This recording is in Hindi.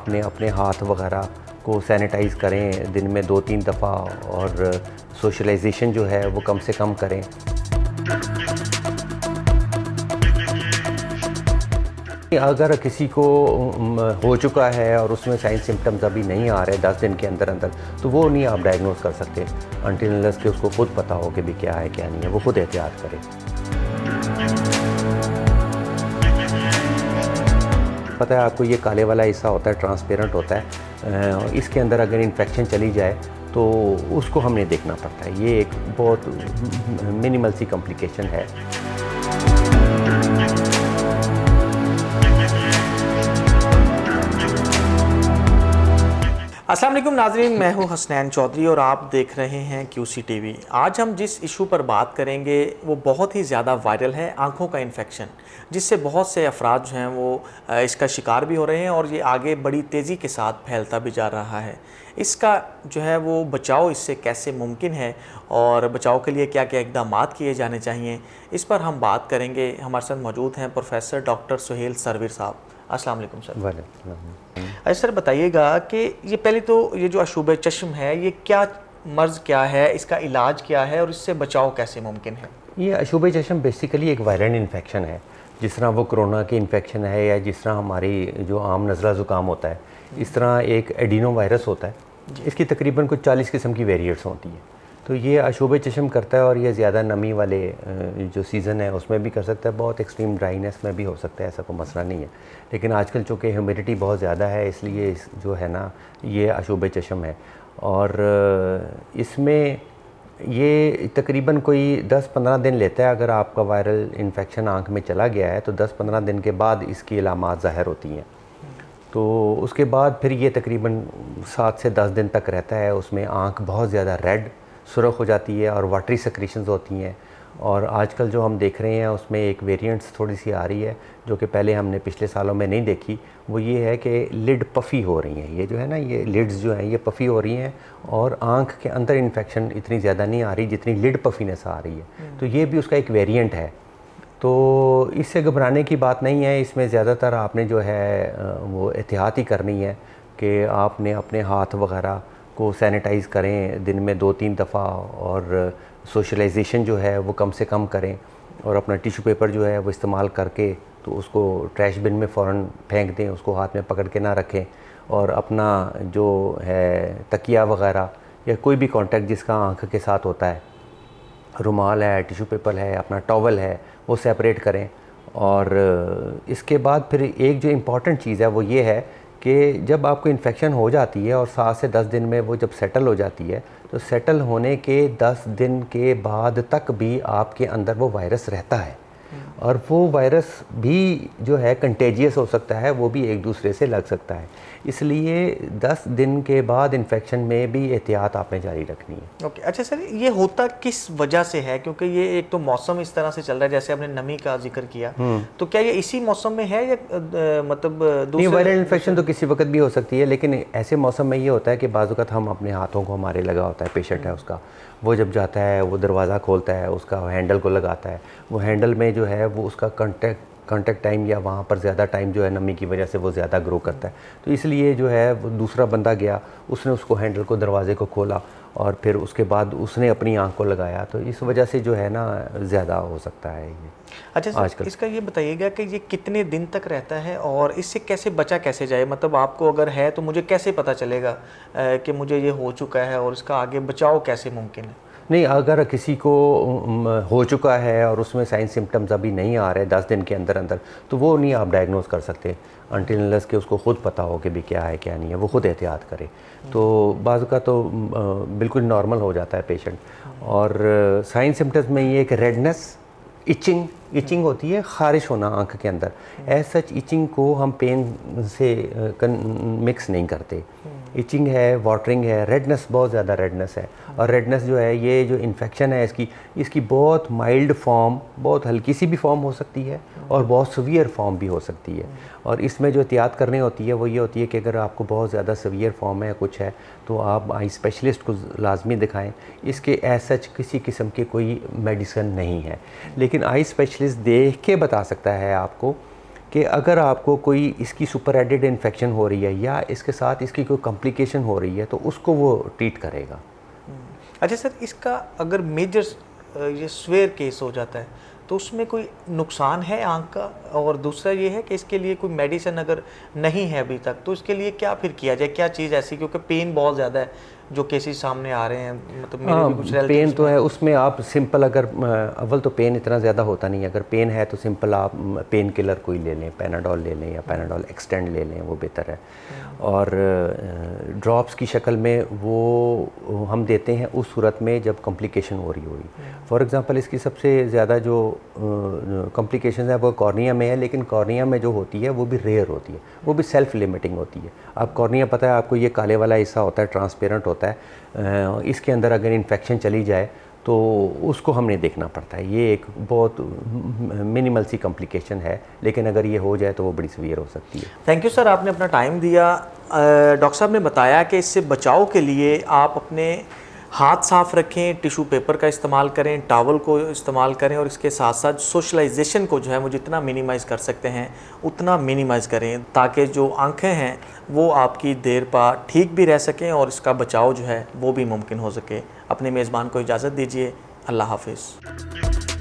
आपने अपने हाथ वगैरह को सैनिटाइज़ करें दिन में 2-3 दफ़ा, और सोशलाइजेशन जो है वो कम से कम करें। अगर किसी को हो चुका है और उसमें साइन सिम्टम्स अभी नहीं आ रहे 10 दिन के अंदर अंदर, तो वो नहीं आप डायग्नोज कर सकते अनटिल अनलेस कि उसको खुद पता हो कि भी क्या है क्या नहीं है, वो खुद एहतियात करे। पता है आपको, ये काले वाला हिस्सा होता है, ट्रांसपेरेंट होता है, इसके अंदर अगर इन्फेक्शन चली जाए तो उसको हमें देखना पड़ता है। ये एक बहुत मिनिमल सी कॉम्प्लिकेशन है। अस्सलाम वालेकुम नाज़रीन, मैं हूं हसनैन चौधरी और आप देख रहे हैं QC TV। आज हम जिस इशू पर बात करेंगे वो बहुत ही ज़्यादा वायरल है, आँखों का इन्फेक्शन, जिससे बहुत से अफराद जो हैं वो इसका शिकार भी हो रहे हैं और ये आगे बड़ी तेज़ी के साथ फैलता भी जा रहा है। इसका जो है वो बचाव इससे कैसे मुमकिन है और बचाव के लिए क्या क्या इक़दाम किए जाने चाहिए, इस पर हम बात करेंगे। हमारे साथ मौजूद हैं प्रोफेसर डॉक्टर सुहेल सरवीर साहब। अस्सलाम वालेकुम सर। वालेकुम। अच्छा सर, बताइएगा कि ये पहले तो ये जो अशूब चश्म है, ये क्या मर्ज़ क्या है, इसका इलाज क्या है और इससे बचाव कैसे मुमकिन है? ये अशूब चश्म बेसिकली एक वायरल इन्फेक्शन है, जिस तरह वो कोरोना की इन्फेक्शन है या जिस तरह हमारी जो आम नज़ला ज़ुकाम होता है, इस तरह एक एडिनो वायरस होता है। इसकी तकरीबन कुछ 40 किस्म की वेरिएंट्स होती हैं। तो ये अशूब चश्म करता है और ये ज़्यादा नमी वाले जो सीज़न है उसमें भी कर सकता है, बहुत एक्सट्रीम ड्राइनेस में भी हो सकता है, ऐसा कोई मसला नहीं है। लेकिन आजकल चूँकि ह्यूमिडिटी बहुत ज़्यादा है, इसलिए जो है ना ये अशूब चश्म है। और इसमें ये तकरीबन कोई 10-15 दिन लेता है। अगर आपका वायरल इन्फेक्शन आँख में चला गया है तो 10-15 दिन के बाद इसकी अलामात ज़ाहिर होती हैं। तो उसके बाद फिर ये तकरीबन 7 से 10 दिन तक रहता है। उसमें आँख बहुत ज़्यादा रेड सुरख हो जाती है और वाटरी सेक्रेशंस होती हैं। और आजकल जो हम देख रहे हैं उसमें एक वेरिएंट्स थोड़ी सी आ रही है जो कि पहले हमने पिछले सालों में नहीं देखी। वो ये है कि लिड पफ़ी हो रही हैं, ये जो है ना, ये लिड्स जो हैं ये पफ़ी हो रही हैं और आँख के अंदर इन्फेक्शन इतनी ज़्यादा नहीं आ रही जितनी लिड पफ़ीनेस आ रही है। तो ये भी उसका एक वेरिएंट है। तो इससे घबराने की बात नहीं है। इसमें ज़्यादातर आपने जो है वो एहतियात ही करनी है कि आपने अपने हाथ वगैरह को सैनिटाइज़ करें दिन में 2-3 दफ़ा, और सोशलाइजेशन जो है वो कम से कम करें, और अपना टिश्यू पेपर जो है वो इस्तेमाल करके तो उसको ट्रैश बिन में फ़ौरन फेंक दें, उसको हाथ में पकड़ के ना रखें। और अपना जो है तकिया वगैरह या कोई भी कॉन्टैक्ट जिसका आँख के साथ होता है, रुमाल है, टिश्यू पेपर है, अपना टॉवल है, वो सेपरेट करें। और इसके बाद फिर एक जो इम्पॉर्टेंट चीज़ है वो ये है कि जब आपको इन्फेक्शन हो जाती है और 7 से 10 दिन में वो जब सेटल हो जाती है, तो सेटल होने के 10 दिन के बाद तक भी आपके अंदर वो वायरस रहता है। और वो वायरस भी जो है कंटेजियस हो सकता है, वो भी एक दूसरे से लग सकता है। इसलिए 10 दिन के बाद इन्फेक्शन में भी एहतियात आपने जारी रखनी है। ओके। अच्छा सर, ये होता किस वजह से है? क्योंकि ये एक तो मौसम इस तरह से चल रहा है, जैसे आपने नमी का जिक्र किया, तो क्या ये इसी मौसम में है या मतलब दूसरे? वायरल इन्फेक्शन तो किसी वक्त भी हो सकती है, लेकिन ऐसे मौसम में ये होता है कि बाज़ वक़्त हम अपने हाथों को, हमारे लगा होता है, पेशेंट है उसका, वो जब जाता है वो दरवाज़ा खोलता है, उसका हैंडल को लगाता है, वो हैंडल में जो है वो उसका कांटेक्ट टाइम या वहाँ पर ज़्यादा टाइम जो है नमी की वजह से वो ज़्यादा ग्रो करता है। तो इसलिए जो है वो दूसरा बंदा गया, उसने उसको हैंडल को, दरवाजे को खोला और फिर उसके बाद उसने अपनी आँख को लगाया, तो इस वजह से जो है ना ज़्यादा हो सकता है ये। अच्छा सर, इसका ये बताइएगा कि ये कितने दिन तक रहता है और इससे कैसे बचा कैसे जाए? मतलब आपको अगर है तो मुझे कैसे पता चलेगा कि मुझे ये हो चुका है और इसका आगे बचाव कैसे मुमकिन है? नहीं, अगर किसी को हो चुका है और उसमें साइन सिम्टम्स अभी नहीं आ रहे 10 दिन के अंदर अंदर, तो वो नहीं आप डायग्नोज कर सकते अनटिल अनलेस कि उसको खुद पता हो कि भी क्या है क्या नहीं है, वो खुद एहतियात करे। तो बाज़ का तो बिल्कुल नॉर्मल हो जाता है पेशेंट। और साइन सिम्टम्स में ये एक रेडनेस, इचिंग होती है, ख़ारिश होना आँख के अंदर। एज सच इचिंग को हम पेन से मिक्स नहीं करते। इचिंग है, वाटरिंग है, रेडनेस, बहुत ज़्यादा रेडनेस है। और रेडनेस जो है, ये जो इन्फेक्शन है इसकी बहुत माइल्ड फॉर्म, बहुत हल्की सी भी फॉर्म हो सकती है और बहुत सीवियर फॉर्म भी हो सकती है। और इसमें जो एहतियात करनी होती है वो ये होती है कि अगर आपको बहुत ज़्यादा सीवियर फॉर्म है कुछ है, तो आप आई स्पेशलिस्ट को लाजमी दिखाएं। इसके एज सच किसी किस्म की कोई मेडिसिन नहीं है, लेकिन आई स्पेशलिस्ट देख के बता सकता है आपको कि अगर आपको कोई इसकी सुपर एडेड इन्फेक्शन हो रही है या इसके साथ इसकी कोई कॉम्प्लिकेशन हो रही है तो उसको वो ट्रीट करेगा। अच्छा सर, इसका अगर मेजर ये स्वेयर केस हो जाता है तो उसमें कोई नुकसान है आंख का, और दूसरा ये है कि इसके लिए कोई मेडिसिन अगर नहीं है अभी तक तो इसके लिए क्या फिर किया जाए, क्या चीज़ ऐसी, क्योंकि पेन बहुत ज़्यादा है जो केसेस सामने आ रहे हैं, मतलब मेरे भी कुछ पेन relatives तो में। है उसमें। आप सिंपल अगर अव्वल तो पेन इतना ज़्यादा होता नहीं है, अगर पेन है तो सिंपल आप पेन किलर कोई ले लें, पैनाडोल ले लें या पैनाडोल एक्सटेंड ले लें, वो बेहतर है। और ड्रॉप्स की शक्ल में वो हम देते हैं उस सूरत में जब कॉम्प्लिकेशन हो रही होगी। फॉर एग्ज़ाम्पल इसकी सबसे ज़्यादा जो कॉम्प्लिकेशन है वो कॉर्निया में है, लेकिन कॉर्निया में जो होती है वो भी रेयर होती है, वो भी सेल्फ लिमिटिंग होती है। आप कॉर्निया, पता है आपको, ये काले वाला हिस्सा होता है, ट्रांसपेरेंट होता है, इसके अंदर अगर इन्फेक्शन चली जाए तो उसको हमने देखना पड़ता है। ये एक बहुत मिनिमल सी कॉम्प्लिकेशन है, लेकिन अगर ये हो जाए तो वो बड़ी सीवियर हो सकती है। थैंक यू सर, आपने अपना टाइम दिया। डॉक्टर साहब ने बताया कि इससे बचाव के लिए आप अपने हाथ साफ रखें, टिशू पेपर का इस्तेमाल करें, टॉवल को इस्तेमाल करें, और इसके साथ साथ सोशलाइजेशन को जो है वो जितना मिनिमाइज़ कर सकते हैं उतना मिनिमाइज़ करें, ताकि जो आंखें हैं वो आपकी देर पा ठीक भी रह सकें और इसका बचाव जो है वो भी मुमकिन हो सके। अपने मेज़बान को इजाज़त दीजिए। अल्लाह हाफिज़।